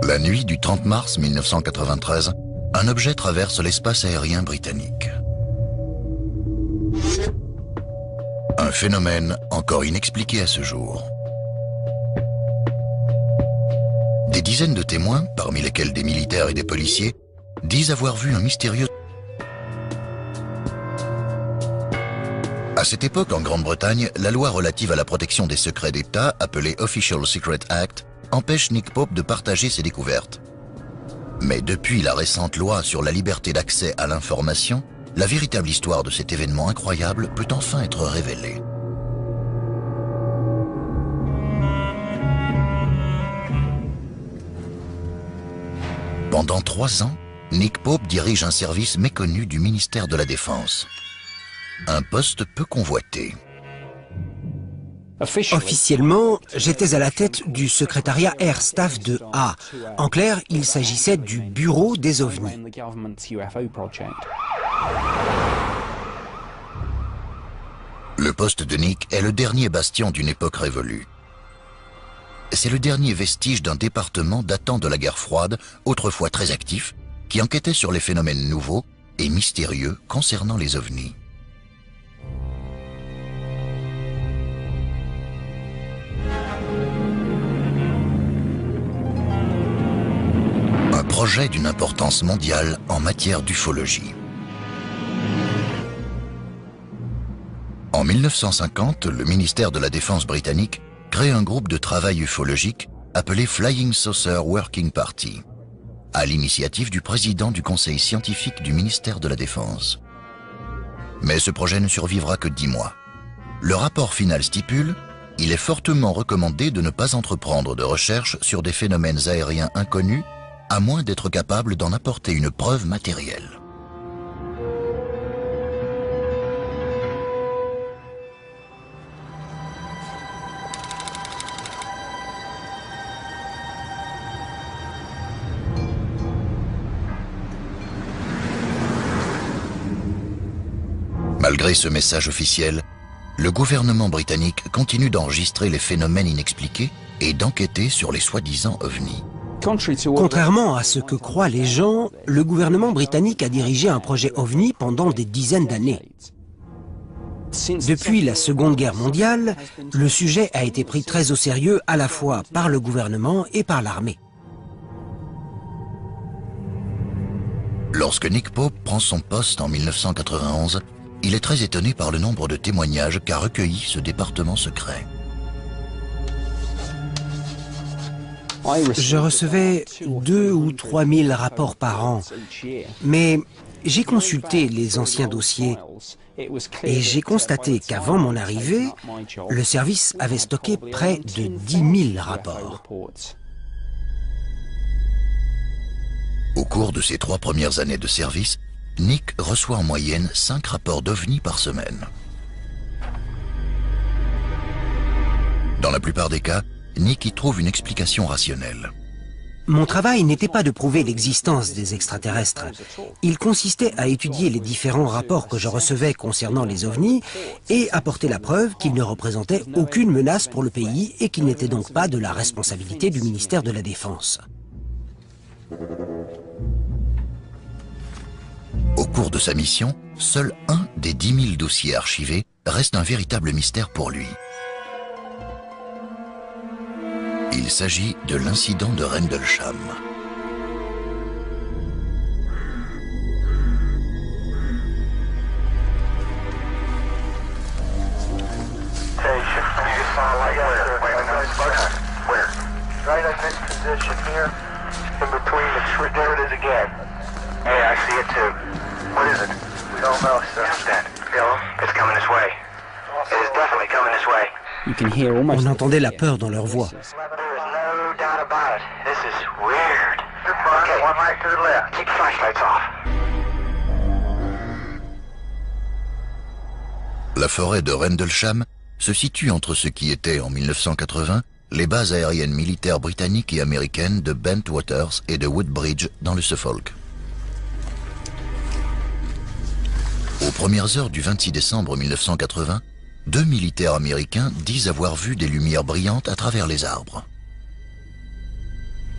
La nuit du 30 mars 1993, un objet traverse l'espace aérien britannique. Un phénomène encore inexpliqué à ce jour. Des dizaines de témoins, parmi lesquels des militaires et des policiers, disent avoir vu un mystérieux... À cette époque, en Grande-Bretagne, la loi relative à la protection des secrets d'État, appelée Official Secret Act, empêche Nick Pope de partager ses découvertes. Mais depuis la récente loi sur la liberté d'accès à l'information, la véritable histoire de cet événement incroyable peut enfin être révélée. Pendant 3 ans, Nick Pope dirige un service méconnu du ministère de la Défense. Un poste peu convoité. Officiellement, j'étais à la tête du secrétariat Air Staff de A. En clair, il s'agissait du bureau des OVNI. Le poste de Nick est le dernier bastion d'une époque révolue. C'est le dernier vestige d'un département datant de la guerre froide, autrefois très actif, qui enquêtait sur les phénomènes nouveaux et mystérieux concernant les OVNI. Un projet d'une importance mondiale en matière d'ufologie. En 1950, le ministère de la Défense britannique crée un groupe de travail ufologique appelé Flying Saucer Working Party, à l'initiative du président du conseil scientifique du ministère de la Défense. Mais ce projet ne survivra que 10 mois. Le rapport final stipule: il est fortement recommandé de ne pas entreprendre de recherches sur des phénomènes aériens inconnus, à moins d'être capable d'en apporter une preuve matérielle. Malgré ce message officiel, le gouvernement britannique continue d'enregistrer les phénomènes inexpliqués et d'enquêter sur les soi-disant ovnis. Contrairement à ce que croient les gens, le gouvernement britannique a dirigé un projet OVNI pendant des dizaines d'années. Depuis la Seconde Guerre mondiale, le sujet a été pris très au sérieux à la fois par le gouvernement et par l'armée. Lorsque Nick Pope prend son poste en 1991, il est très étonné par le nombre de témoignages qu'a recueilli ce département secret. Je recevais 2 ou 3 000 rapports par an, mais j'ai consulté les anciens dossiers et j'ai constaté qu'avant mon arrivée, le service avait stocké près de 10 000 rapports. Au cours de ses 3 premières années de service, Nick reçoit en moyenne 5 rapports d'OVNI par semaine. Dans la plupart des cas, Nick y trouve une explication rationnelle. Mon travail n'était pas de prouver l'existence des extraterrestres. Il consistait à étudier les différents rapports que je recevais concernant les ovnis et apporter la preuve qu'ils ne représentaient aucune menace pour le pays et qu'ils n'étaient donc pas de la responsabilité du ministère de la Défense. Au cours de sa mission, seul un des 10 000 dossiers archivés reste un véritable mystère pour lui. Il s'agit de l'incident de Rendlesham. On entendait la peur dans leur voix. La forêt de Rendlesham se situe entre ce qui était en 1980 les bases aériennes militaires britanniques et américaines de Bentwaters et de Woodbridge dans le Suffolk. Aux premières heures du 26 décembre 1980, 2 militaires américains disent avoir vu des lumières brillantes à travers les arbres.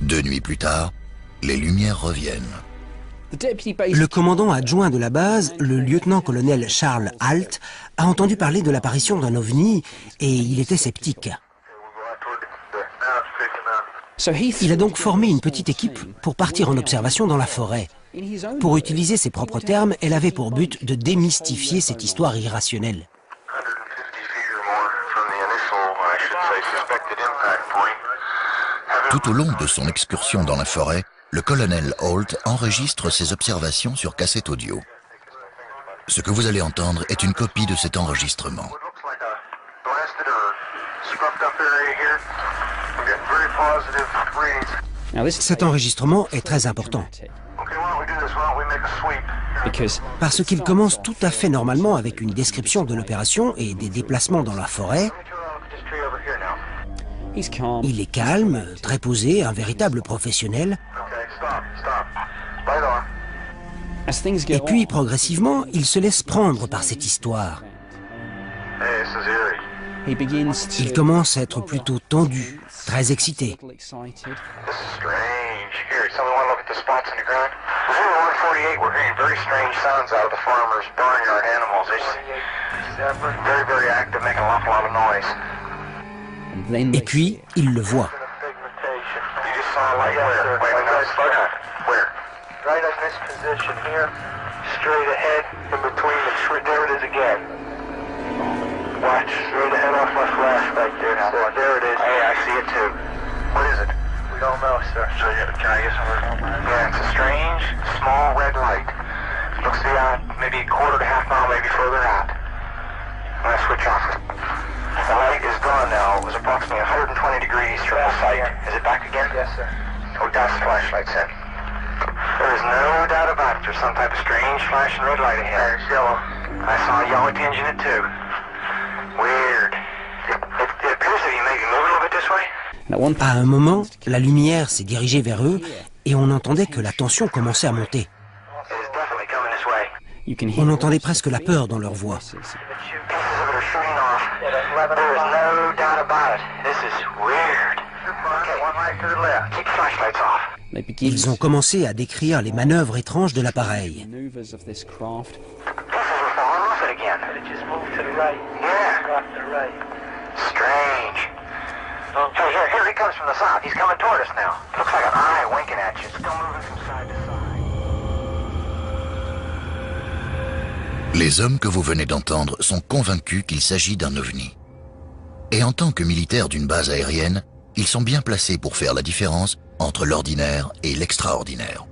2 nuits plus tard, les lumières reviennent. Le commandant adjoint de la base, le lieutenant-colonel Charles Halt, a entendu parler de l'apparition d'un ovni et il était sceptique. Il a donc formé une petite équipe pour partir en observation dans la forêt. Pour utiliser ses propres termes, elle avait pour but de démystifier cette histoire irrationnelle. Tout au long de son excursion dans la forêt, le colonel Halt enregistre ses observations sur cassette audio. Ce que vous allez entendre est une copie de cet enregistrement. Cet enregistrement est très important parce qu'il commence tout à fait normalement avec une description de l'opération et des déplacements dans la forêt. Il est calme, très posé, un véritable professionnel. Et puis, progressivement, il se laisse prendre par cette histoire. Il commence à être plutôt tendu, très excité. Et puis, il le voit. Watch, straight ahead off my flash back there. There it is. Hey, I see it too. What is it? We don't know, sir. So can I get some? Yeah, it's a strange, small red light. Looks to be out maybe a quarter to half mile, maybe further out. I'm gonna switch off it. The light is gone now. It was approximately 120 degrees from the site. Is it back again? Yes, sir. Oh, that's the flashlight set. There is no doubt about it. There's some type of strange flashing red light ahead. It's yellow. I saw a yellow tinge in it too. Weird. It appears to be maybe moving a little bit this way. À un moment, la lumière s'est dirigée vers eux et on entendait que la tension commençait à monter. On entendait presque la peur dans leur voix. Ils ont commencé à décrire les manœuvres étranges de l'appareil. Strange. Here he comes from the south. He's coming toward us now. Looks like an eye winking at you. Still moving from side to side. Les hommes que vous venez d'entendre sont convaincus qu'il s'agit d'un ovni. Et en tant que militaires d'une base aérienne, ils sont bien placés pour faire la différence entre l'ordinaire et l'extraordinaire.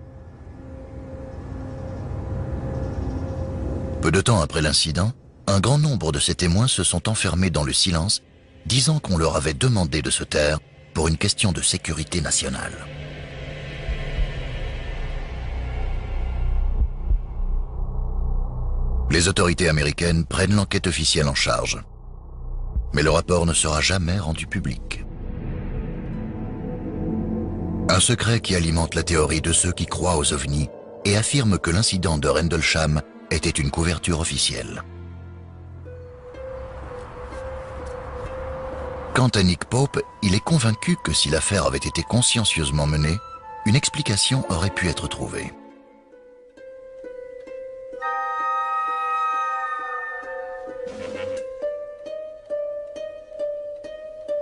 Peu de temps après l'incident, un grand nombre de ces témoins se sont enfermés dans le silence, disant qu'on leur avait demandé de se taire pour une question de sécurité nationale. Les autorités américaines prennent l'enquête officielle en charge. Mais le rapport ne sera jamais rendu public. Un secret qui alimente la théorie de ceux qui croient aux ovnis et affirment que l'incident de Rendlesham était une couverture officielle. Quant à Nick Pope, il est convaincu que si l'affaire avait été consciencieusement menée, une explication aurait pu être trouvée.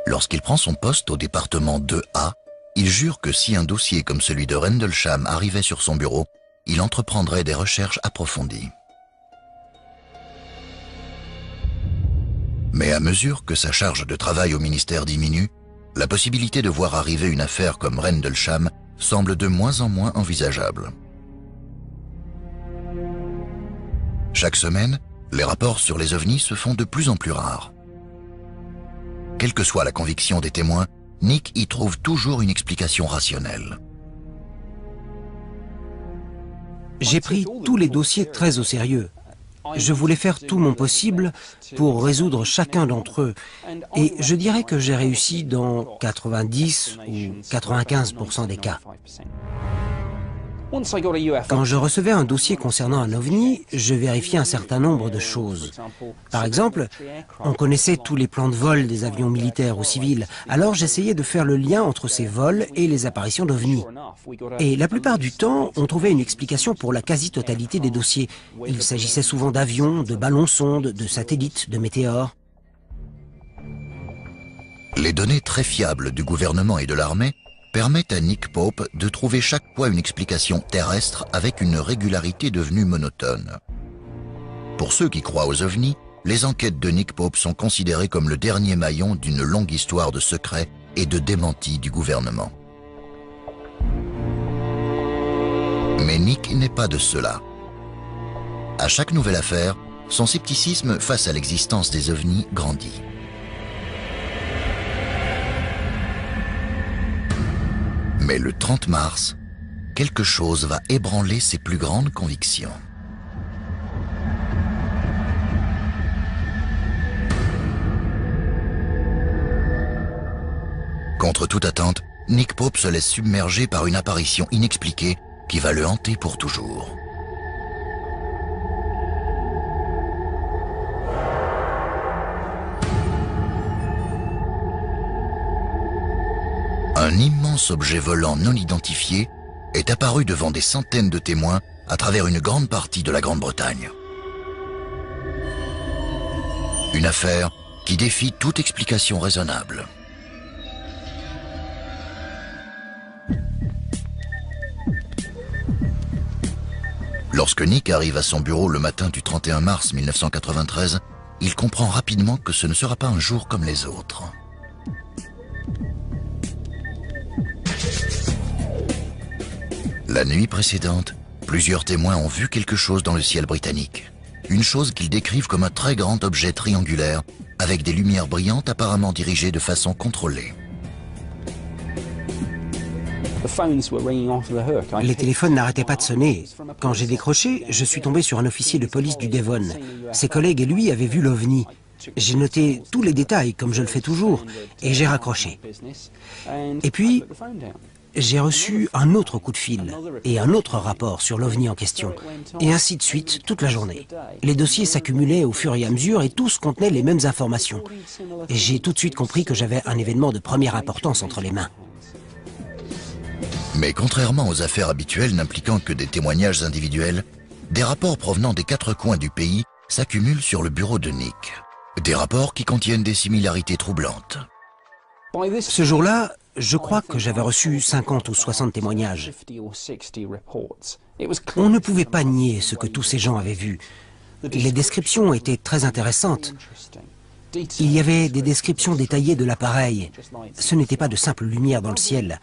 Lorsqu'il prend son poste au département 2A, il jure que si un dossier comme celui de Rendlesham arrivait sur son bureau, il entreprendrait des recherches approfondies. Mais à mesure que sa charge de travail au ministère diminue, la possibilité de voir arriver une affaire comme Rendlesham semble de moins en moins envisageable. Chaque semaine, les rapports sur les ovnis se font de plus en plus rares. Quelle que soit la conviction des témoins, Nick y trouve toujours une explication rationnelle. J'ai pris tous les dossiers très au sérieux. Je voulais faire tout mon possible pour résoudre chacun d'entre eux. Et je dirais que j'ai réussi dans 90 ou 95% des cas. Quand je recevais un dossier concernant un ovni, je vérifiais un certain nombre de choses. Par exemple, on connaissait tous les plans de vol des avions militaires ou civils, alors j'essayais de faire le lien entre ces vols et les apparitions d'ovnis. Et la plupart du temps, on trouvait une explication pour la quasi-totalité des dossiers. Il s'agissait souvent d'avions, de ballons-sondes, de satellites, de météores. Les données très fiables du gouvernement et de l'armée permettent à Nick Pope de trouver chaque fois une explication terrestre avec une régularité devenue monotone. Pour ceux qui croient aux ovnis, les enquêtes de Nick Pope sont considérées comme le dernier maillon d'une longue histoire de secrets et de démentis du gouvernement. Mais Nick n'est pas de ceux-là. À chaque nouvelle affaire, son scepticisme face à l'existence des ovnis grandit. Mais le 30 mars, quelque chose va ébranler ses plus grandes convictions. Contre toute attente, Nick Pope se laisse submerger par une apparition inexpliquée qui va le hanter pour toujours. Un immense objet volant non identifié est apparu devant des centaines de témoins à travers une grande partie de la Grande-Bretagne. Une affaire qui défie toute explication raisonnable. Lorsque Nick arrive à son bureau le matin du 31 mars 1993, il comprend rapidement que ce ne sera pas un jour comme les autres. La nuit précédente, plusieurs témoins ont vu quelque chose dans le ciel britannique. Une chose qu'ils décrivent comme un très grand objet triangulaire avec des lumières brillantes apparemment dirigées de façon contrôlée. Les téléphones n'arrêtaient pas de sonner. Quand j'ai décroché, je suis tombé sur un officier de police du Devon. Ses collègues et lui avaient vu l'OVNI. J'ai noté tous les détails, comme je le fais toujours, et j'ai raccroché. Et puis, j'ai reçu un autre coup de fil et un autre rapport sur l'OVNI en question. Et ainsi de suite, toute la journée. Les dossiers s'accumulaient au fur et à mesure et tous contenaient les mêmes informations. Et j'ai tout de suite compris que j'avais un événement de première importance entre les mains. Mais contrairement aux affaires habituelles n'impliquant que des témoignages individuels, des rapports provenant des quatre coins du pays s'accumulent sur le bureau de Nick. Des rapports qui contiennent des similarités troublantes. Ce jour-là, je crois que j'avais reçu 50 ou 60 témoignages. On ne pouvait pas nier ce que tous ces gens avaient vu. Les descriptions étaient très intéressantes. Il y avait des descriptions détaillées de l'appareil. Ce n'était pas de simple lumière dans le ciel.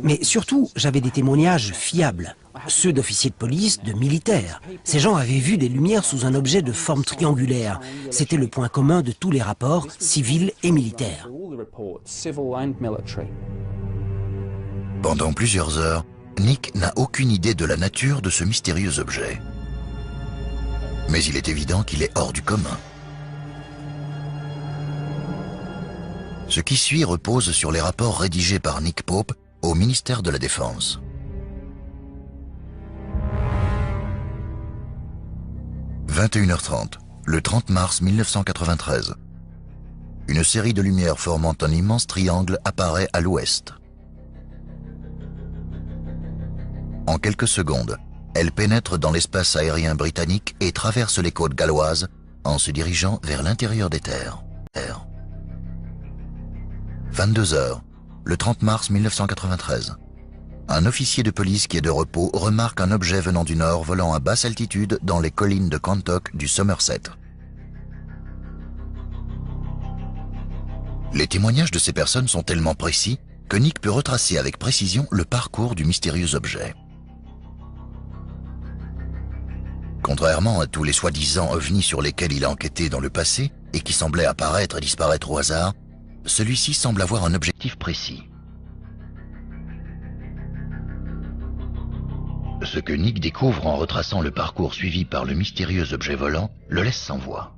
Mais surtout, j'avais des témoignages fiables. Ceux d'officiers de police, de militaires. Ces gens avaient vu des lumières sous un objet de forme triangulaire. C'était le point commun de tous les rapports, civils et militaires. Pendant plusieurs heures, Nick n'a aucune idée de la nature de ce mystérieux objet. Mais il est évident qu'il est hors du commun. Ce qui suit repose sur les rapports rédigés par Nick Pope au ministère de la Défense. « 21h30, le 30 mars 1993. Une série de lumières formant un immense triangle apparaît à l'ouest. En quelques secondes, elle pénètre dans l'espace aérien britannique et traverse les côtes galloises en se dirigeant vers l'intérieur des terres. 22h, le 30 mars 1993. Un officier de police qui est de repos remarque un objet venant du nord volant à basse altitude dans les collines de Quantock du Somerset. Les témoignages de ces personnes sont tellement précis que Nick peut retracer avec précision le parcours du mystérieux objet. Contrairement à tous les soi-disant ovnis sur lesquels il a enquêté dans le passé et qui semblaient apparaître et disparaître au hasard, celui-ci semble avoir un objectif précis. Ce que Nick découvre en retraçant le parcours suivi par le mystérieux objet volant le laisse sans voix.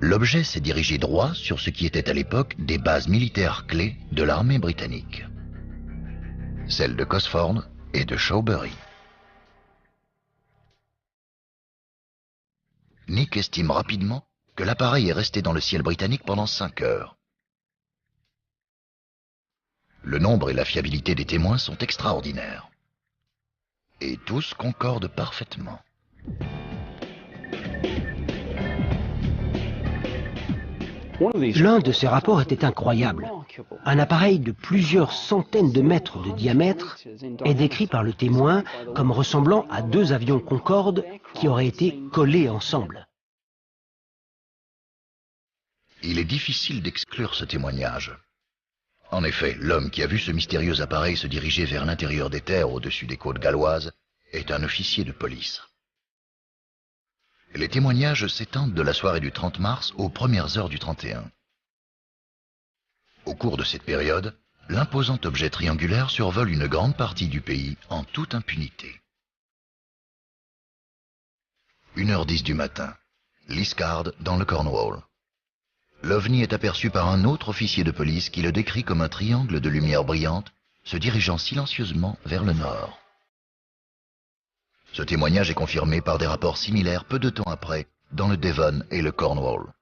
L'objet s'est dirigé droit sur ce qui était à l'époque des bases militaires clés de l'armée britannique. Celles de Cosford, et de Shawbury. Nick estime rapidement que l'appareil est resté dans le ciel britannique pendant 5 heures. Le nombre et la fiabilité des témoins sont extraordinaires. Et tous concordent parfaitement. L'un de ces rapports était incroyable. Un appareil de plusieurs centaines de mètres de diamètre est décrit par le témoin comme ressemblant à 2 avions Concorde qui auraient été collés ensemble. Il est difficile d'exclure ce témoignage. En effet, l'homme qui a vu ce mystérieux appareil se diriger vers l'intérieur des terres au-dessus des côtes galloises est un officier de police. Les témoignages s'étendent de la soirée du 30 mars aux premières heures du 31. Au cours de cette période, l'imposant objet triangulaire survole une grande partie du pays en toute impunité. 1h10 du matin, Liscard dans le Cornwall. L'OVNI est aperçu par un autre officier de police qui le décrit comme un triangle de lumière brillante se dirigeant silencieusement vers le nord. Ce témoignage est confirmé par des rapports similaires peu de temps après dans le Devon et le Cornwall.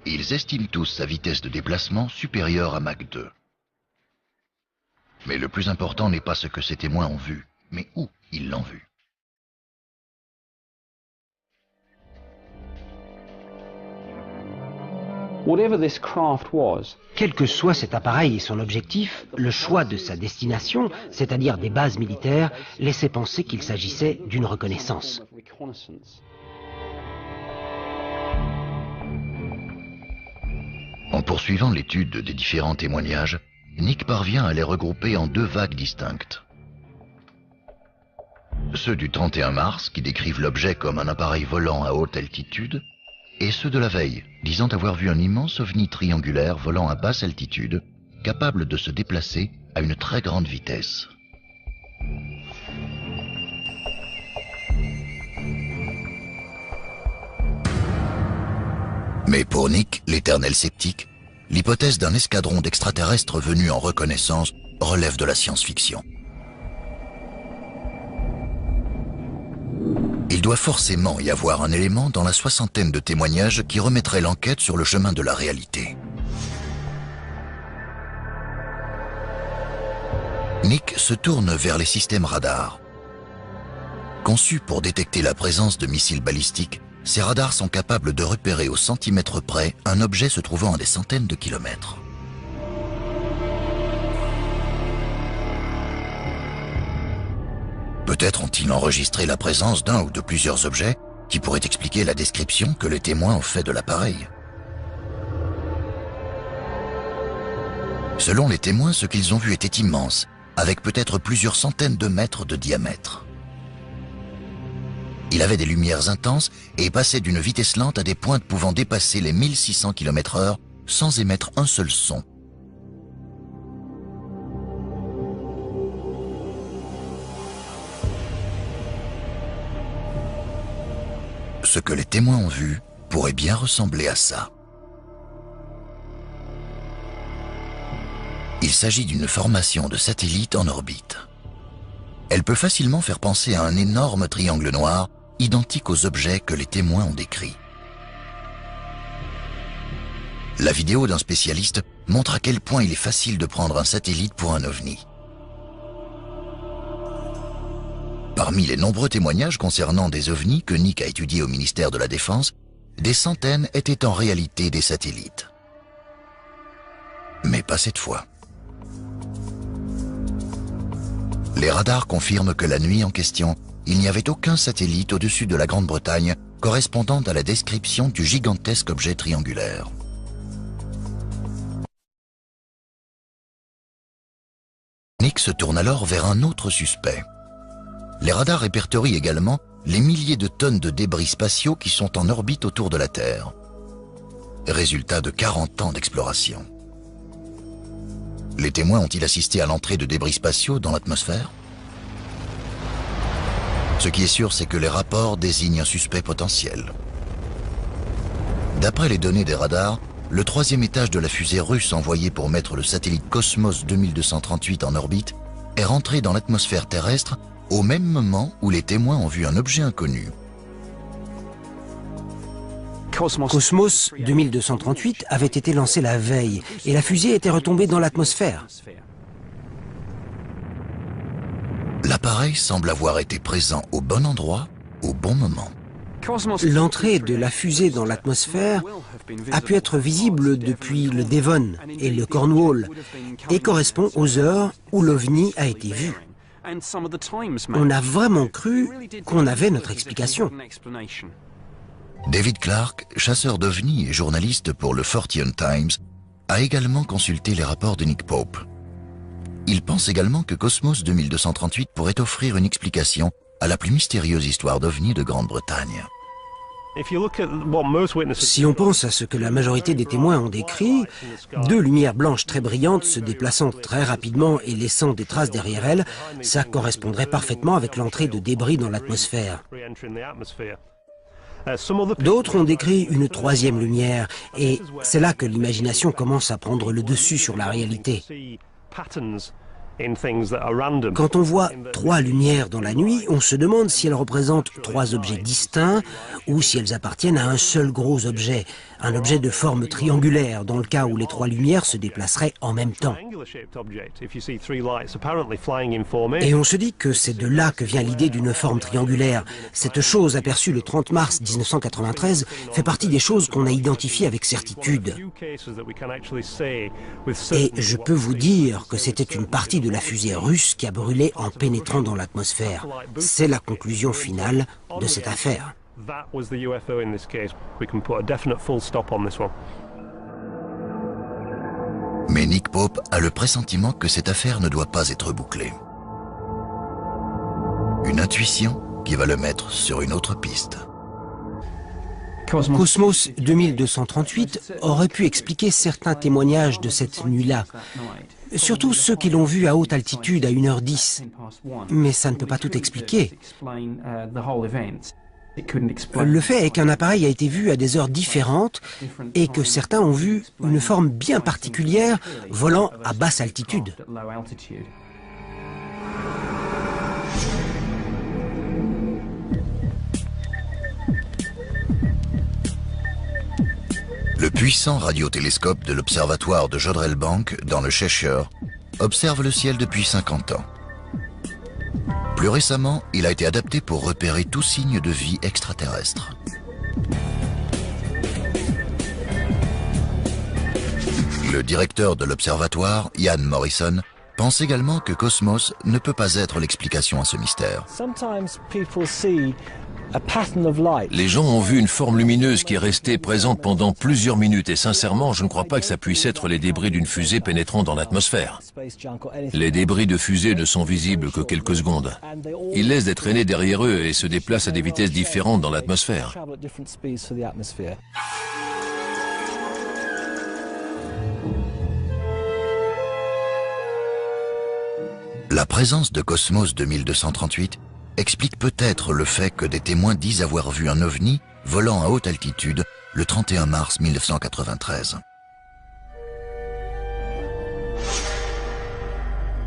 Ils estiment tous sa vitesse de déplacement supérieure à Mach 2. Mais le plus important n'est pas ce que ces témoins ont vu, mais où ils l'ont vu. Quel que soit cet appareil et son objectif, le choix de sa destination, c'est-à-dire des bases militaires, laissait penser qu'il s'agissait d'une reconnaissance. En poursuivant l'étude des différents témoignages, Nick parvient à les regrouper en 2 vagues distinctes. Ceux du 31 mars, qui décrivent l'objet comme un appareil volant à haute altitude, et ceux de la veille, disant avoir vu un immense ovni triangulaire volant à basse altitude, capable de se déplacer à une très grande vitesse. Mais pour Nick, l'éternel sceptique, l'hypothèse d'un escadron d'extraterrestres venus en reconnaissance relève de la science-fiction. Il doit forcément y avoir un élément dans la 60aine de témoignages qui remettrait l'enquête sur le chemin de la réalité. Nick se tourne vers les systèmes radars. Conçus pour détecter la présence de missiles balistiques, ces radars sont capables de repérer au centimètre près un objet se trouvant à des centaines de kilomètres. Peut-être ont-ils enregistré la présence d'un ou de plusieurs objets qui pourraient expliquer la description que les témoins ont fait de l'appareil. Selon les témoins, ce qu'ils ont vu était immense, avec peut-être plusieurs centaines de mètres de diamètre. Il avait des lumières intenses et passait d'une vitesse lente à des pointes pouvant dépasser les 1600 km/h sans émettre un seul son. Ce que les témoins ont vu pourrait bien ressembler à ça. Il s'agit d'une formation de satellites en orbite. Elle peut facilement faire penser à un énorme triangle noir, identique aux objets que les témoins ont décrits. La vidéo d'un spécialiste montre à quel point il est facile de prendre un satellite pour un ovni. Parmi les nombreux témoignages concernant des ovnis que Nick a étudiés au ministère de la Défense, des centaines étaient en réalité des satellites. Mais pas cette fois. Les radars confirment que la nuit en question, il n'y avait aucun satellite au-dessus de la Grande-Bretagne correspondant à la description du gigantesque objet triangulaire. Nick se tourne alors vers un autre suspect. Les radars répertorient également les milliers de tonnes de débris spatiaux qui sont en orbite autour de la Terre. Résultat de 40 ans d'exploration. Les témoins ont-ils assisté à l'entrée de débris spatiaux dans l'atmosphère? Ce qui est sûr, c'est que les rapports désignent un suspect potentiel. D'après les données des radars, le 3e étage de la fusée russe envoyée pour mettre le satellite Cosmos 2238 en orbite est rentré dans l'atmosphère terrestre au même moment où les témoins ont vu un objet inconnu. Cosmos 2238 avait été lancé la veille et la fusée était retombée dans l'atmosphère. L'appareil semble avoir été présent au bon endroit, au bon moment. L'entrée de la fusée dans l'atmosphère a pu être visible depuis le Devon et le Cornwall et correspond aux heures où l'OVNI a été vu. On a vraiment cru qu'on avait notre explication. David Clark, chasseur d'OVNI et journaliste pour le Fortean Times, a également consulté les rapports de Nick Pope. Il pense également que Cosmos 2238 pourrait offrir une explication à la plus mystérieuse histoire d'OVNI de Grande-Bretagne. Si on pense à ce que la majorité des témoins ont décrit, deux lumières blanches très brillantes se déplaçant très rapidement et laissant des traces derrière elles, ça correspondrait parfaitement avec l'entrée de débris dans l'atmosphère. D'autres ont décrit une troisième lumière, et c'est là que l'imagination commence à prendre le dessus sur la réalité. Quand on voit trois lumières dans la nuit, on se demande si elles représentent trois objets distincts ou si elles appartiennent à un seul gros objet, un objet de forme triangulaire, dans le cas où les trois lumières se déplaceraient en même temps. Et on se dit que c'est de là que vient l'idée d'une forme triangulaire. Cette chose aperçue le 30 mars 1993 fait partie des choses qu'on a identifiées avec certitude. Et je peux vous dire que c'était une partie de la fusée russe qui a brûlé en pénétrant dans l'atmosphère. C'est la conclusion finale de cette affaire. Mais Nick Pope a le pressentiment que cette affaire ne doit pas être bouclée. Une intuition qui va le mettre sur une autre piste. Cosmos 2238 aurait pu expliquer certains témoignages de cette nuit-là, surtout ceux qui l'ont vu à haute altitude à 1h10. Mais ça ne peut pas tout expliquer. Le fait est qu'un appareil a été vu à des heures différentes et que certains ont vu une forme bien particulière volant à basse altitude. Le puissant radiotélescope de l'observatoire de Jodrell Bank, dans le Cheshire, observe le ciel depuis 50 ans. Plus récemment, il a été adapté pour repérer tout signe de vie extraterrestre. Le directeur de l'observatoire, Ian Morrison, pense également que Cosmos ne peut pas être l'explication à ce mystère. Les gens ont vu une forme lumineuse qui est restée présente pendant plusieurs minutes et sincèrement, je ne crois pas que ça puisse être les débris d'une fusée pénétrant dans l'atmosphère. Les débris de fusée ne sont visibles que quelques secondes. Ils laissent des traînées derrière eux et se déplacent à des vitesses différentes dans l'atmosphère. La présence de Cosmos 2238 explique peut-être le fait que des témoins disent avoir vu un ovni volant à haute altitude le 31 mars 1993.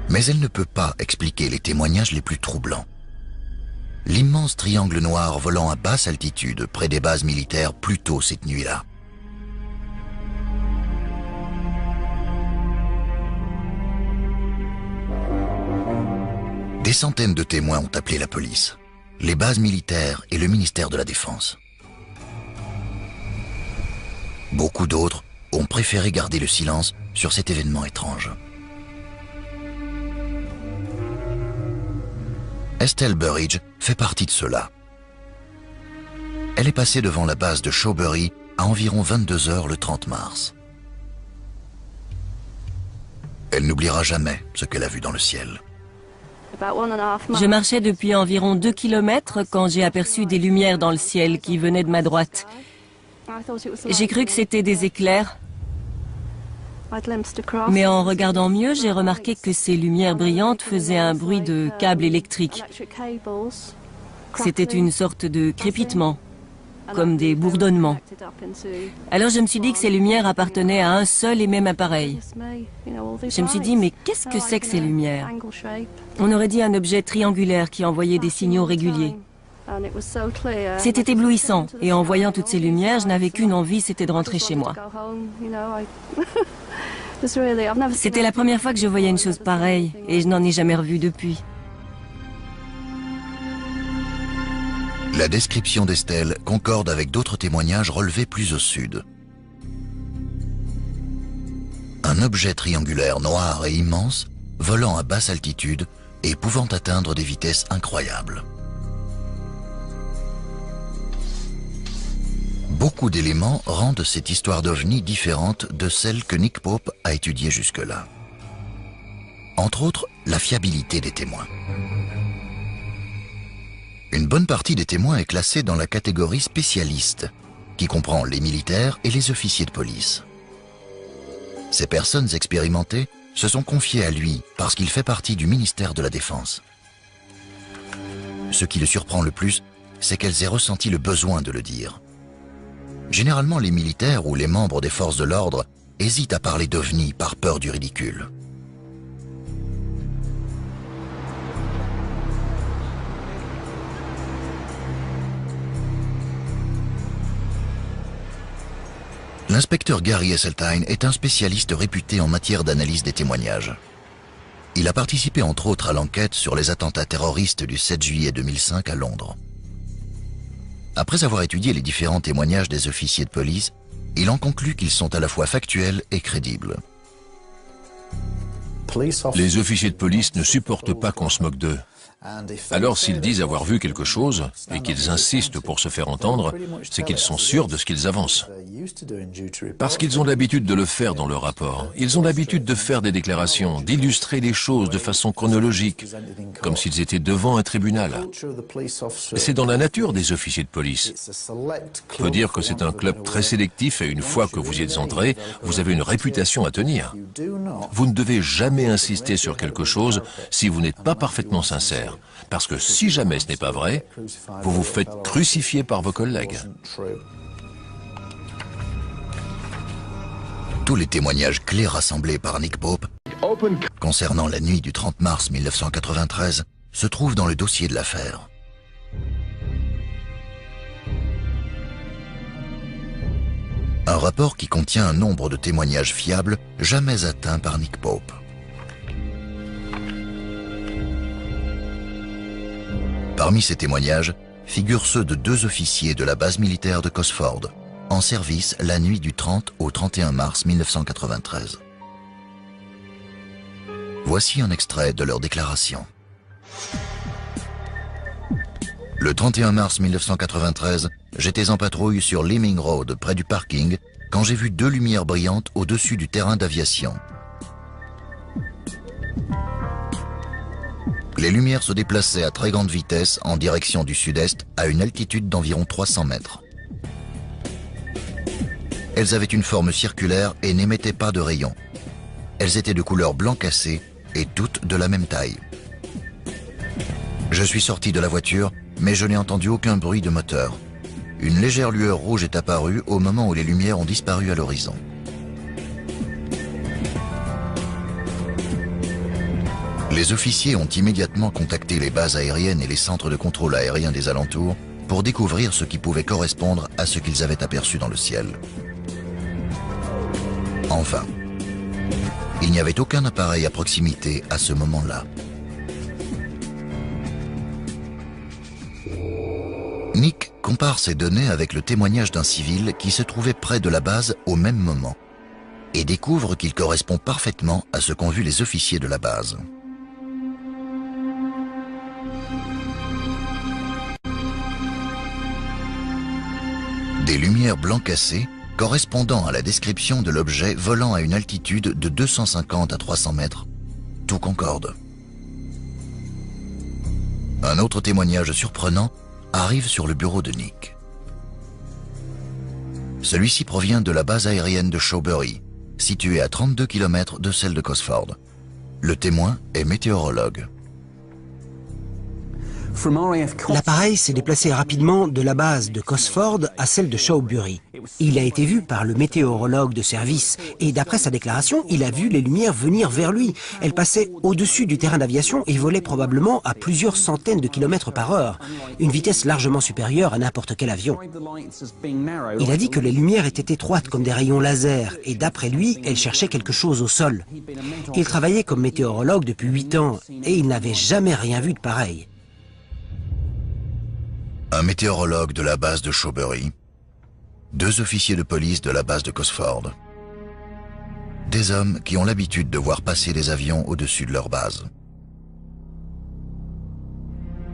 Mais elle ne peut pas expliquer les témoignages les plus troublants. L'immense triangle noir volant à basse altitude près des bases militaires plus tôt cette nuit-là. Des centaines de témoins ont appelé la police, les bases militaires et le ministère de la Défense. Beaucoup d'autres ont préféré garder le silence sur cet événement étrange. Estelle Burridge fait partie de ceux-là. Elle est passée devant la base de Shawbury à environ 22 h le 30 mars. Elle n'oubliera jamais ce qu'elle a vu dans le ciel. Je marchais depuis environ 2 km quand j'ai aperçu des lumières dans le ciel qui venaient de ma droite. J'ai cru que c'était des éclairs, mais en regardant mieux, j'ai remarqué que ces lumières brillantes faisaient un bruit de câbles électriques. C'était une sorte de crépitement. comme des bourdonnements. Alors je me suis dit que ces lumières appartenaient à un seul et même appareil. Je me suis dit, mais qu'est-ce que c'est que ces lumières? On aurait dit un objet triangulaire qui envoyait des signaux réguliers. C'était éblouissant, et en voyant toutes ces lumières, je n'avais qu'une envie, c'était de rentrer chez moi. C'était la première fois que je voyais une chose pareille, et je n'en ai jamais revu depuis. La description d'Estelle concorde avec d'autres témoignages relevés plus au sud. Un objet triangulaire noir et immense, volant à basse altitude et pouvant atteindre des vitesses incroyables. Beaucoup d'éléments rendent cette histoire d'OVNI différente de celle que Nick Pope a étudiée jusque-là. Entre autres, la fiabilité des témoins. Une bonne partie des témoins est classée dans la catégorie spécialiste, qui comprend les militaires et les officiers de police. Ces personnes expérimentées se sont confiées à lui parce qu'il fait partie du ministère de la Défense. Ce qui le surprend le plus, c'est qu'elles aient ressenti le besoin de le dire. Généralement, les militaires ou les membres des forces de l'ordre hésitent à parler d'OVNI par peur du ridicule. L'inspecteur Gary Esseltine est un spécialiste réputé en matière d'analyse des témoignages. Il a participé entre autres à l'enquête sur les attentats terroristes du 7 juillet 2005 à Londres. Après avoir étudié les différents témoignages des officiers de police, il en conclut qu'ils sont à la fois factuels et crédibles. Les officiers de police ne supportent pas qu'on se moque d'eux. Alors s'ils disent avoir vu quelque chose et qu'ils insistent pour se faire entendre, c'est qu'ils sont sûrs de ce qu'ils avancent. Parce qu'ils ont l'habitude de le faire dans leur rapport. Ils ont l'habitude de faire des déclarations, d'illustrer les choses de façon chronologique, comme s'ils étaient devant un tribunal. Et c'est dans la nature des officiers de police. On peut dire que c'est un club très sélectif et une fois que vous y êtes entré, vous avez une réputation à tenir. Vous ne devez jamais insister sur quelque chose si vous n'êtes pas parfaitement sincère. Parce que si jamais ce n'est pas vrai, vous vous faites crucifier par vos collègues. Tous les témoignages clés rassemblés par Nick Pope concernant la nuit du 30 mars 1993 se trouvent dans le dossier de l'affaire. Un rapport qui contient un nombre de témoignages fiables jamais atteints par Nick Pope. Parmi ces témoignages figurent ceux de 2 officiers de la base militaire de Cosford, en service la nuit du 30 au 31 mars 1993. Voici un extrait de leur déclaration. Le 31 mars 1993, j'étais en patrouille sur Leeming Road, près du parking, quand j'ai vu 2 lumières brillantes au-dessus du terrain d'aviation. Les lumières se déplaçaient à très grande vitesse en direction du sud-est à une altitude d'environ 300 mètres. Elles avaient une forme circulaire et n'émettaient pas de rayons. Elles étaient de couleur blanc cassé et toutes de la même taille. Je suis sorti de la voiture, mais je n'ai entendu aucun bruit de moteur. Une légère lueur rouge est apparue au moment où les lumières ont disparu à l'horizon. Les officiers ont immédiatement contacté les bases aériennes et les centres de contrôle aérien des alentours pour découvrir ce qui pouvait correspondre à ce qu'ils avaient aperçu dans le ciel. Enfin, il n'y avait aucun appareil à proximité à ce moment-là. Nick compare ces données avec le témoignage d'un civil qui se trouvait près de la base au même moment et découvre qu'il correspond parfaitement à ce qu'ont vu les officiers de la base. Des lumières blanc cassé correspondant à la description de l'objet volant à une altitude de 250 à 300 mètres. Tout concorde. Un autre témoignage surprenant arrive sur le bureau de Nick. Celui-ci provient de la base aérienne de Shawbury, située à 32 km de celle de Cosford. Le témoin est météorologue. L'appareil s'est déplacé rapidement de la base de Cosford à celle de Shawbury. Il a été vu par le météorologue de service et d'après sa déclaration, il a vu les lumières venir vers lui. Elles passaient au-dessus du terrain d'aviation et volaient probablement à plusieurs centaines de kilomètres par heure, une vitesse largement supérieure à n'importe quel avion. Il a dit que les lumières étaient étroites comme des rayons laser et d'après lui, elles cherchaient quelque chose au sol. Il travaillait comme météorologue depuis 8 ans et il n'avait jamais rien vu de pareil. Un météorologue de la base de Shawbury, 2 officiers de police de la base de Cosford. Des hommes qui ont l'habitude de voir passer des avions au-dessus de leur base.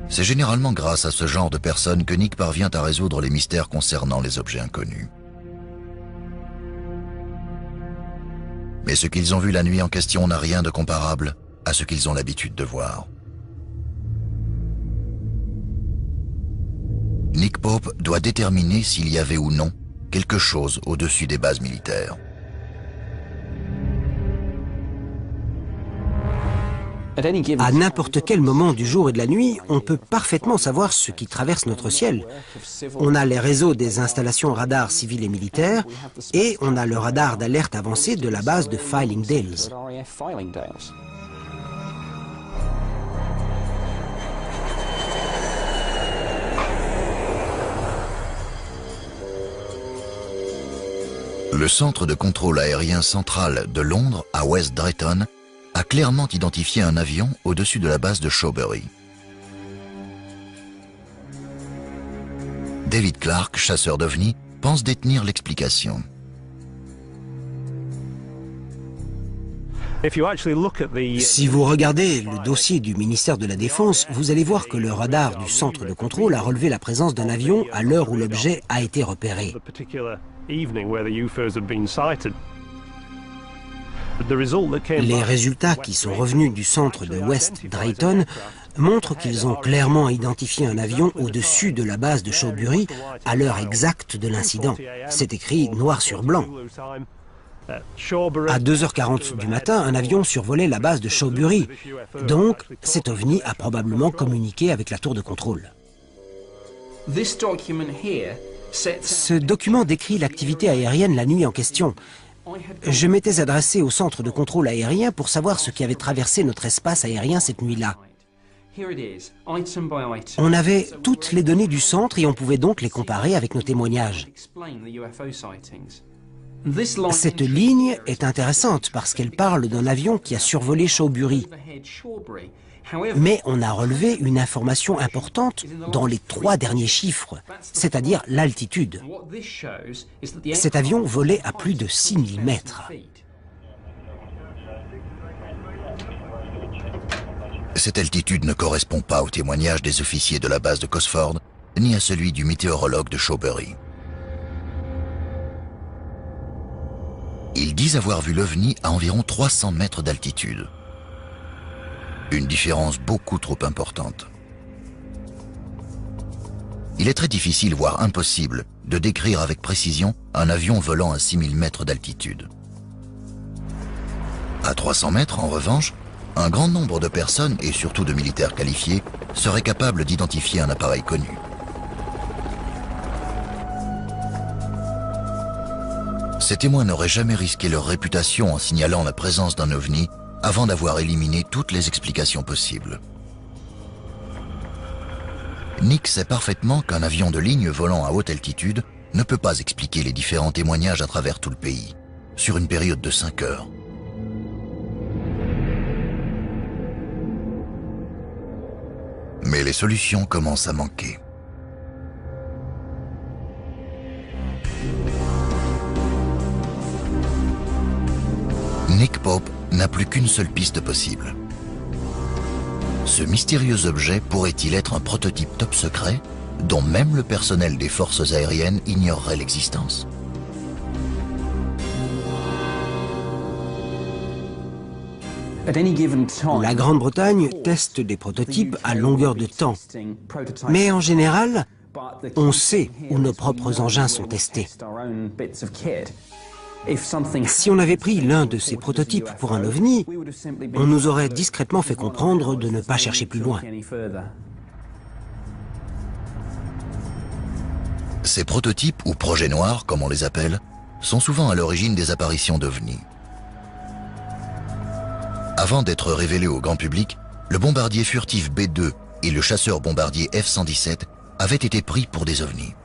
C'est généralement grâce à ce genre de personnes que Nick parvient à résoudre les mystères concernant les objets inconnus. Mais ce qu'ils ont vu la nuit en question n'a rien de comparable à ce qu'ils ont l'habitude de voir. Nick Pope doit déterminer s'il y avait ou non quelque chose au-dessus des bases militaires. À n'importe quel moment du jour et de la nuit, on peut parfaitement savoir ce qui traverse notre ciel. On a les réseaux des installations radars civiles et militaires et on a le radar d'alerte avancé de la base de Fylingdales. Le centre de contrôle aérien central de Londres à West Drayton a clairement identifié un avion au-dessus de la base de Shawbury. David Clark, chasseur d'ovnis, pense détenir l'explication. Si vous regardez le dossier du ministère de la Défense, vous allez voir que le radar du centre de contrôle a relevé la présence d'un avion à l'heure où l'objet a été repéré. Les résultats qui sont revenus du centre de West Drayton montrent qu'ils ont clairement identifié un avion au-dessus de la base de Shawbury à l'heure exacte de l'incident. C'est écrit noir sur blanc. À 2h40 du matin, un avion survolait la base de Shawbury. Donc, cet ovni a probablement communiqué avec la tour de contrôle. Ce document décrit l'activité aérienne la nuit en question. Je m'étais adressé au centre de contrôle aérien pour savoir ce qui avait traversé notre espace aérien cette nuit-là. On avait toutes les données du centre et on pouvait donc les comparer avec nos témoignages. Cette ligne est intéressante parce qu'elle parle d'un avion qui a survolé Shawbury. Mais on a relevé une information importante dans les 3 derniers chiffres, c'est-à-dire l'altitude. Cet avion volait à plus de 6000 mètres. Cette altitude ne correspond pas au témoignage des officiers de la base de Cosford, ni à celui du météorologue de Shawbury. Ils disent avoir vu l'OVNI à environ 300 mètres d'altitude. Une différence beaucoup trop importante. Il est très difficile, voire impossible, de décrire avec précision un avion volant à 6000 mètres d'altitude. À 300 mètres, en revanche, un grand nombre de personnes, et surtout de militaires qualifiés, seraient capables d'identifier un appareil connu. Ces témoins n'auraient jamais risqué leur réputation en signalant la présence d'un ovni avant d'avoir éliminé toutes les explications possibles. Nick sait parfaitement qu'un avion de ligne volant à haute altitude ne peut pas expliquer les différents témoignages à travers tout le pays, sur une période de 5 heures. Mais les solutions commencent à manquer. Nick Pope n'a plus qu'une seule piste possible. Ce mystérieux objet pourrait-il être un prototype top secret dont même le personnel des forces aériennes ignorerait l'existence? La Grande-Bretagne teste des prototypes à longueur de temps. Mais en général, on sait où nos propres engins sont testés. Si on avait pris l'un de ces prototypes pour un ovni, on nous aurait discrètement fait comprendre de ne pas chercher plus loin. Ces prototypes, ou projets noirs, comme on les appelle, sont souvent à l'origine des apparitions d'OVNI. Avant d'être révélés au grand public, le bombardier furtif B-2 et le chasseur bombardier F-117 avaient été pris pour des ovnis.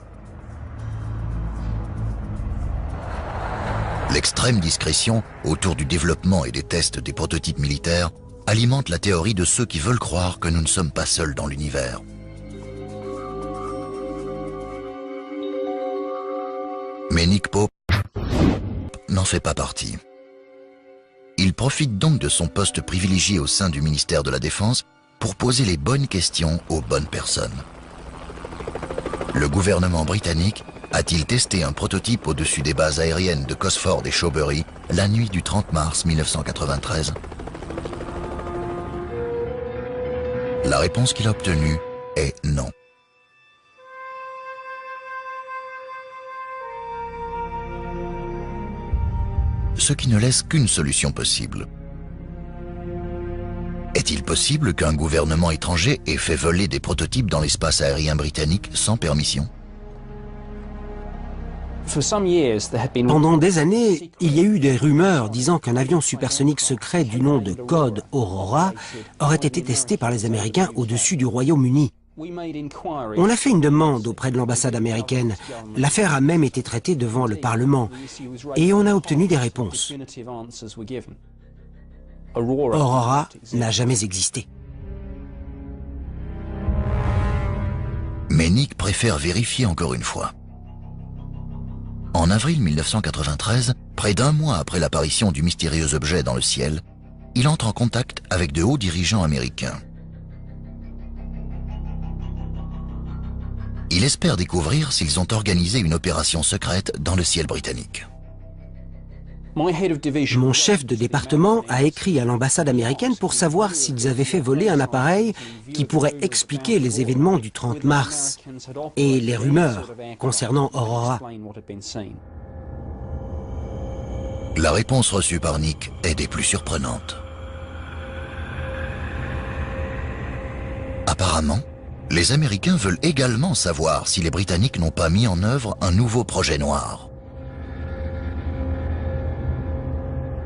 L'extrême discrétion autour du développement et des tests des prototypes militaires alimente la théorie de ceux qui veulent croire que nous ne sommes pas seuls dans l'univers. Mais Nick Pope n'en fait pas partie. Il profite donc de son poste privilégié au sein du ministère de la Défense pour poser les bonnes questions aux bonnes personnes. Le gouvernement britannique a-t-il testé un prototype au-dessus des bases aériennes de Cosford et Shawbury la nuit du 30 mars 1993? La réponse qu'il a obtenue est non. Ce qui ne laisse qu'une solution possible. Est-il possible qu'un gouvernement étranger ait fait voler des prototypes dans l'espace aérien britannique sans permission? Pendant des années, il y a eu des rumeurs disant qu'un avion supersonique secret du nom de code Aurora aurait été testé par les Américains au-dessus du Royaume-Uni. On a fait une demande auprès de l'ambassade américaine. L'affaire a même été traitée devant le Parlement et on a obtenu des réponses. Aurora n'a jamais existé. Mais Nick préfère vérifier encore une fois. En avril 1993, près d'un mois après l'apparition du mystérieux objet dans le ciel, il entre en contact avec de hauts dirigeants américains. Il espère découvrir s'ils ont organisé une opération secrète dans le ciel britannique. Mon chef de département a écrit à l'ambassade américaine pour savoir s'ils avaient fait voler un appareil qui pourrait expliquer les événements du 30 mars et les rumeurs concernant Aurora. La réponse reçue par Nick est des plus surprenantes. Apparemment, les Américains veulent également savoir si les Britanniques n'ont pas mis en œuvre un nouveau projet noir.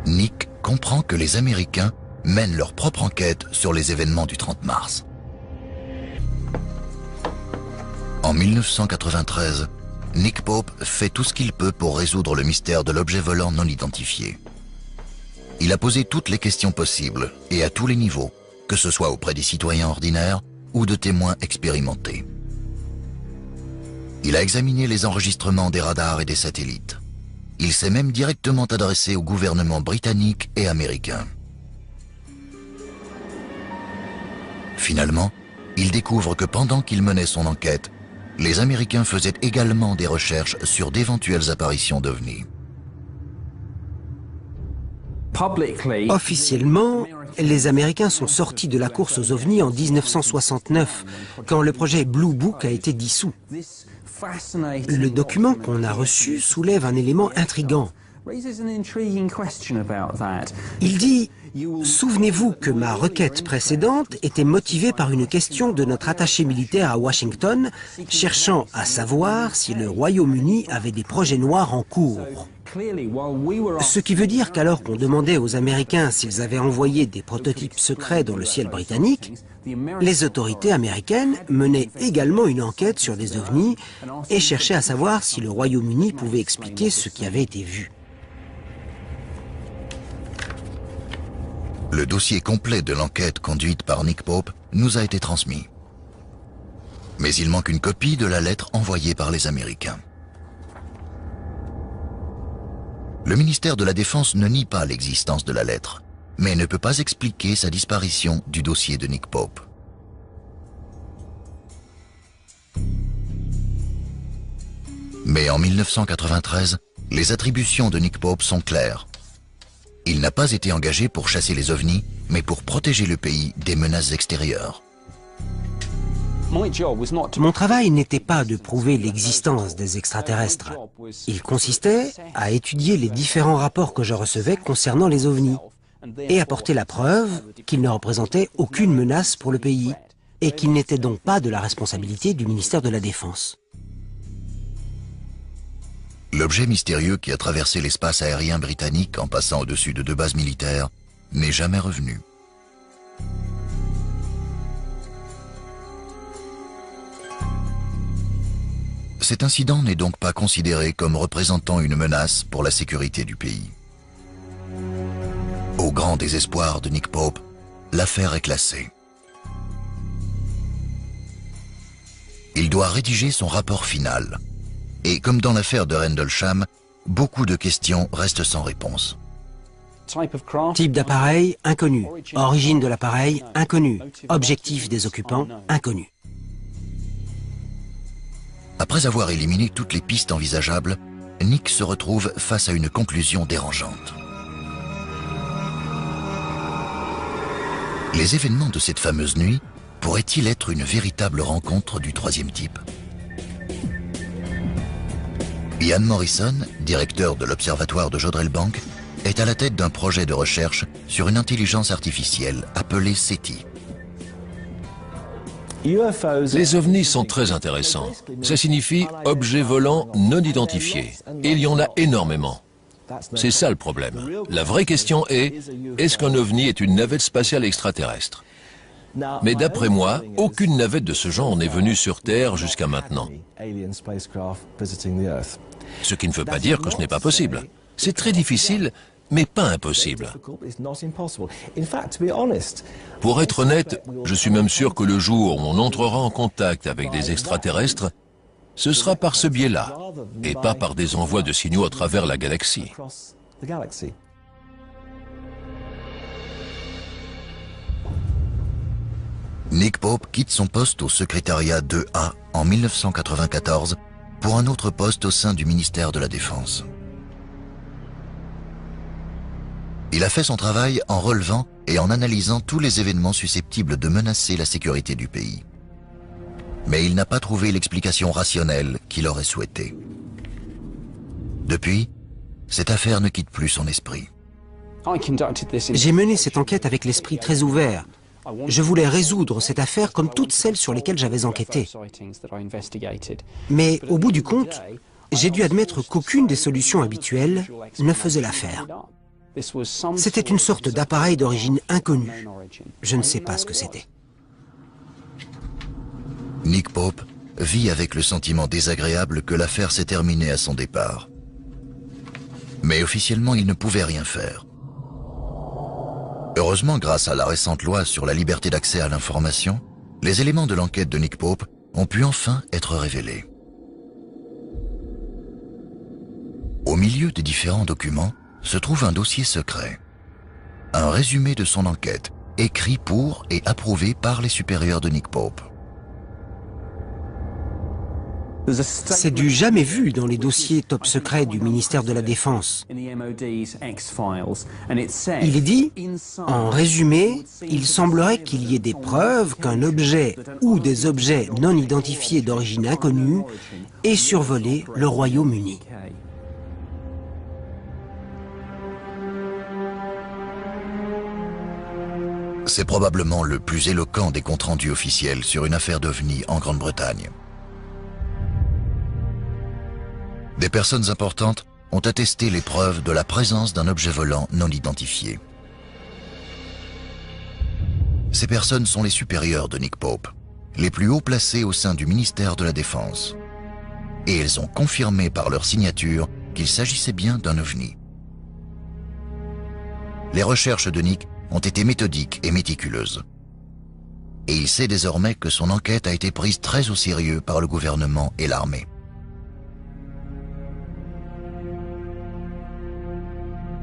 Nick comprend que les Américains mènent leur propre enquête sur les événements du 30 mars. En 1993, Nick Pope fait tout ce qu'il peut pour résoudre le mystère de l'objet volant non identifié. Il a posé toutes les questions possibles et à tous les niveaux, que ce soit auprès des citoyens ordinaires ou de témoins expérimentés. Il a examiné les enregistrements des radars et des satellites. Il s'est même directement adressé au gouvernement britannique et américain. Finalement, il découvre que pendant qu'il menait son enquête, les Américains faisaient également des recherches sur d'éventuelles apparitions d'OVNI. Officiellement, les Américains sont sortis de la course aux ovnis en 1969, quand le projet Blue Book a été dissous. Le document qu'on a reçu soulève un élément intrigant. Il dit « Souvenez-vous que ma requête précédente était motivée par une question de notre attaché militaire à Washington, cherchant à savoir si le Royaume-Uni avait des projets noirs en cours. » Ce qui veut dire qu'alors qu'on demandait aux Américains s'ils avaient envoyé des prototypes secrets dans le ciel britannique, les autorités américaines menaient également une enquête sur des ovnis et cherchaient à savoir si le Royaume-Uni pouvait expliquer ce qui avait été vu. Le dossier complet de l'enquête conduite par Nick Pope nous a été transmis. Mais il manque une copie de la lettre envoyée par les Américains. Le ministère de la Défense ne nie pas l'existence de la lettre, mais ne peut pas expliquer sa disparition du dossier de Nick Pope. Mais en 1993, les attributions de Nick Pope sont claires. Il n'a pas été engagé pour chasser les ovnis, mais pour protéger le pays des menaces extérieures. Mon travail n'était pas de prouver l'existence des extraterrestres. Il consistait à étudier les différents rapports que je recevais concernant les ovnis et apporter la preuve qu'ils ne représentaient aucune menace pour le pays et qu'ils n'étaient donc pas de la responsabilité du ministère de la Défense. L'objet mystérieux qui a traversé l'espace aérien britannique en passant au-dessus de 2 bases militaires n'est jamais revenu. Cet incident n'est donc pas considéré comme représentant une menace pour la sécurité du pays. Au grand désespoir de Nick Pope, l'affaire est classée. Il doit rédiger son rapport final. Et comme dans l'affaire de Rendlesham, beaucoup de questions restent sans réponse. Type d'appareil, inconnu. Origine de l'appareil, inconnu. Objectif des occupants, inconnu. Après avoir éliminé toutes les pistes envisageables, Nick se retrouve face à une conclusion dérangeante. Les événements de cette fameuse nuit pourraient-ils être une véritable rencontre du troisième type? Ian Morrison, directeur de l'Observatoire de Jodrell-Bank, est à la tête d'un projet de recherche sur une intelligence artificielle appelée SETI. Les ovnis sont très intéressants. Ça signifie objets volants non identifiés. Et il y en a énormément. C'est ça le problème. La vraie question est-ce qu'un ovni est une navette spatiale extraterrestre? Mais d'après moi, aucune navette de ce genre n'est venue sur Terre jusqu'à maintenant. Ce qui ne veut pas dire que ce n'est pas possible. C'est très difficile, mais pas impossible. Pour être honnête, je suis même sûr que le jour où on entrera en contact avec des extraterrestres, ce sera par ce biais-là, et pas par des envois de signaux à travers la galaxie. Nick Pope quitte son poste au secrétariat 2A en 1994 pour un autre poste au sein du ministère de la Défense. Il a fait son travail en relevant et en analysant tous les événements susceptibles de menacer la sécurité du pays. Mais il n'a pas trouvé l'explication rationnelle qu'il aurait souhaitée. Depuis, cette affaire ne quitte plus son esprit. J'ai mené cette enquête avec l'esprit très ouvert. Je voulais résoudre cette affaire comme toutes celles sur lesquelles j'avais enquêté. Mais au bout du compte, j'ai dû admettre qu'aucune des solutions habituelles ne faisait l'affaire. C'était une sorte d'appareil d'origine inconnue. Je ne sais pas ce que c'était. Nick Pope vit avec le sentiment désagréable que l'affaire s'est terminée à son départ. Mais officiellement, il ne pouvait rien faire. Heureusement, grâce à la récente loi sur la liberté d'accès à l'information, les éléments de l'enquête de Nick Pope ont pu enfin être révélés. Au milieu des différents documents se trouve un dossier secret. Un résumé de son enquête, écrit pour et approuvé par les supérieurs de Nick Pope. C'est du jamais vu dans les dossiers top secrets du ministère de la Défense. Il est dit, en résumé, il semblerait qu'il y ait des preuves qu'un objet ou des objets non identifiés d'origine inconnue aient survolé le Royaume-Uni. C'est probablement le plus éloquent des comptes rendus officiels sur une affaire d'OVNI en Grande-Bretagne. Des personnes importantes ont attesté les preuves de la présence d'un objet volant non identifié. Ces personnes sont les supérieurs de Nick Pope, les plus hauts placés au sein du ministère de la Défense. Et elles ont confirmé par leur signature qu'il s'agissait bien d'un OVNI. Les recherches de Nick ont été méthodiques et méticuleuses. Et il sait désormais que son enquête a été prise très au sérieux par le gouvernement et l'armée.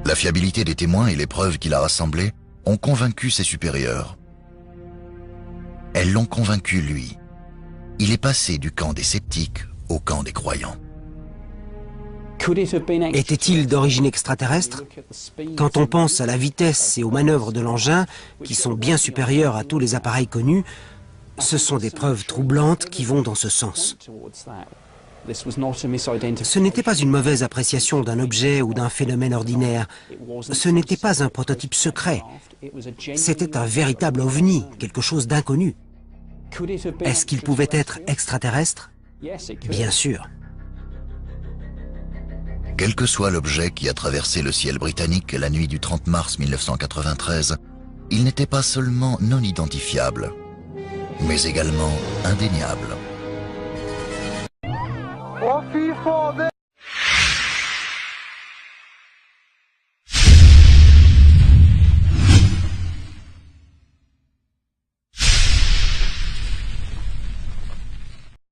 La fiabilité des témoins et les preuves qu'il a rassemblées ont convaincu ses supérieurs. Elles l'ont convaincu, lui. Il est passé du camp des sceptiques au camp des croyants. Était-il d'origine extraterrestre? Quand on pense à la vitesse et aux manœuvres de l'engin, qui sont bien supérieures à tous les appareils connus, ce sont des preuves troublantes qui vont dans ce sens. Ce n'était pas une mauvaise appréciation d'un objet ou d'un phénomène ordinaire. Ce n'était pas un prototype secret. C'était un véritable ovni, quelque chose d'inconnu. Est-ce qu'il pouvait être extraterrestre? Bien sûr. Quel que soit l'objet qui a traversé le ciel britannique la nuit du 30 mars 1993, il n'était pas seulement non identifiable, mais également indéniable.